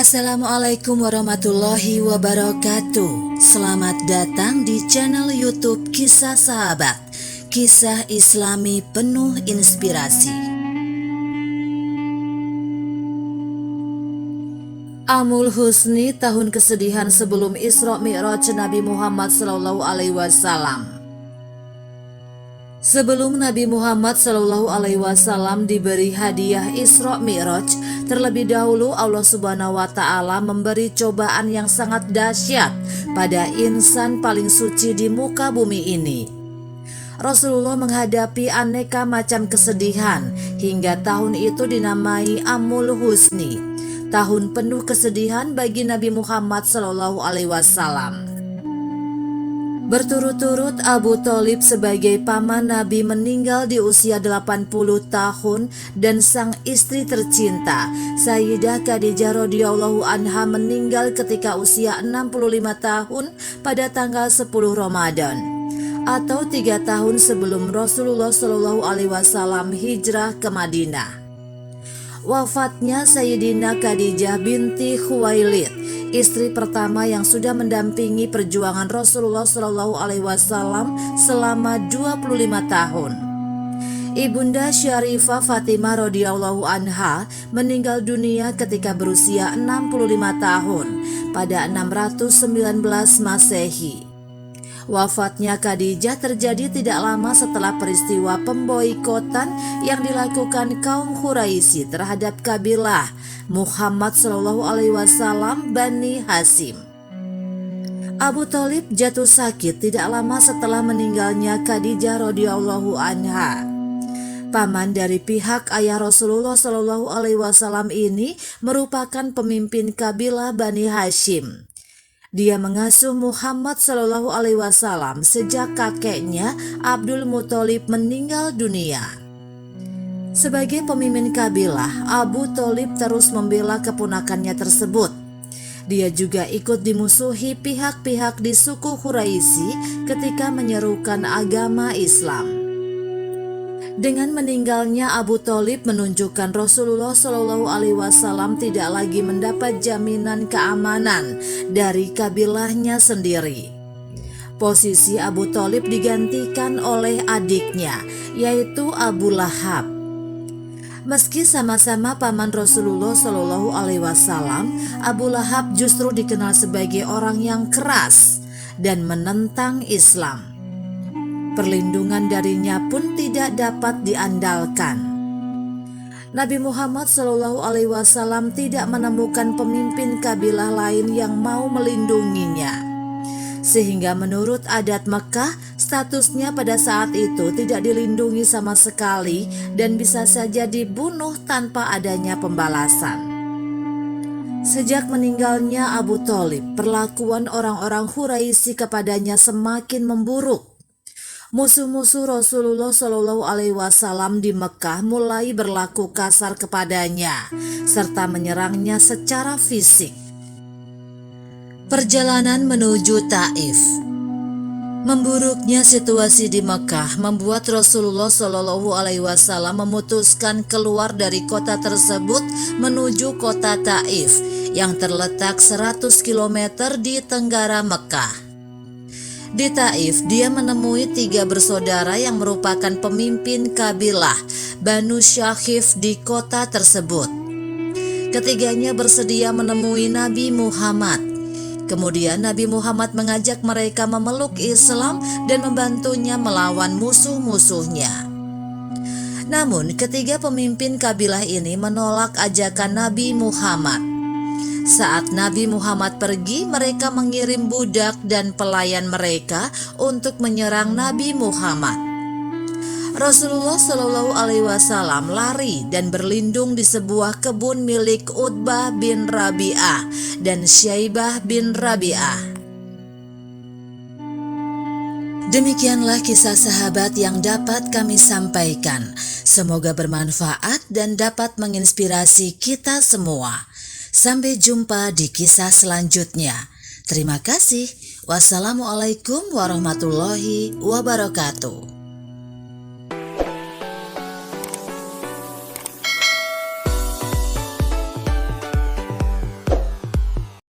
Assalamualaikum warahmatullahi wabarakatuh. Selamat datang di channel YouTube Kisah Sahabat, kisah Islami penuh inspirasi. Amul Husni, tahun kesedihan sebelum Isra Mi'raj Nabi Muhammad SAW. Sebelum Nabi Muhammad SAW diberi hadiah Isra Mi'raj, terlebih dahulu Allah Subhanahu wa Ta'ala memberi cobaan yang sangat dahsyat pada insan paling suci di muka bumi ini. Rasulullah menghadapi aneka macam kesedihan hingga tahun itu dinamai Amul Husni, tahun penuh kesedihan bagi Nabi Muhammad SAW. Berturut-turut Abu Thalib sebagai paman Nabi meninggal di usia 80 tahun dan sang istri tercinta Sayyidah Khadijah radhiyallahu anha meninggal ketika usia 65 tahun pada tanggal 10 Ramadan atau 3 tahun sebelum Rasulullah SAW hijrah ke Madinah. Wafatnya Sayyidina Khadijah binti Khuwailid, istri pertama yang sudah mendampingi perjuangan Rasulullah SAW selama 25 tahun. Ibunda Syarifah Fatimah radhiyallahu anha meninggal dunia ketika berusia 65 tahun pada 619 Masehi. Wafatnya Khadijah terjadi tidak lama setelah peristiwa pemboikotan yang dilakukan kaum Quraisy terhadap kabilah Muhammad SAW Bani Hashim. Abu Thalib jatuh sakit tidak lama setelah meninggalnya Khadijah radhiyallahu anha. Paman dari pihak ayah Rasulullah SAW ini merupakan pemimpin kabilah Bani Hashim. Dia mengasuh Muhammad SAW sejak kakeknya Abdul Muthalib meninggal dunia. Sebagai pemimpin kabilah, Abu Thalib terus membela keponakannya tersebut. Dia juga ikut dimusuhi pihak-pihak di suku Quraisy ketika menyerukan agama Islam. Dengan meninggalnya Abu Thalib menunjukkan Rasulullah SAW tidak lagi mendapat jaminan keamanan dari kabilahnya sendiri. Posisi Abu Thalib digantikan oleh adiknya, yaitu Abu Lahab. Meski sama-sama paman Rasulullah SAW, Abu Lahab justru dikenal sebagai orang yang keras dan menentang Islam. Perlindungan darinya pun tidak dapat diandalkan. Nabi Muhammad SAW tidak menemukan pemimpin kabilah lain yang mau melindunginya. Sehingga menurut adat Mekah, statusnya pada saat itu tidak dilindungi sama sekali dan bisa saja dibunuh tanpa adanya pembalasan. Sejak meninggalnya Abu Thalib, perlakuan orang-orang Quraisy kepadanya semakin memburuk. Musuh-musuh Rasulullah SAW di Mekah mulai berlaku kasar kepadanya serta menyerangnya secara fisik. Perjalanan menuju Taif. Memburuknya situasi di Mekah membuat Rasulullah SAW memutuskan keluar dari kota tersebut menuju kota Taif yang terletak 100 km di tenggara Mekah. Di Taif, dia menemui 3 bersaudara yang merupakan pemimpin kabilah Banu Syahif di kota tersebut. Ketiganya bersedia menemui Nabi Muhammad. Kemudian Nabi Muhammad mengajak mereka memeluk Islam dan membantunya melawan musuh-musuhnya. Namun, ketiga pemimpin kabilah ini menolak ajakan Nabi Muhammad. Saat Nabi Muhammad pergi, mereka mengirim budak dan pelayan mereka untuk menyerang Nabi Muhammad. Rasulullah SAW lari dan berlindung di sebuah kebun milik Utbah bin Rabi'ah dan Syaibah bin Rabi'ah. Demikianlah kisah sahabat yang dapat kami sampaikan. Semoga bermanfaat dan dapat menginspirasi kita semua. Sampai jumpa di kisah selanjutnya. Terima kasih. Wassalamualaikum warahmatullahi wabarakatuh.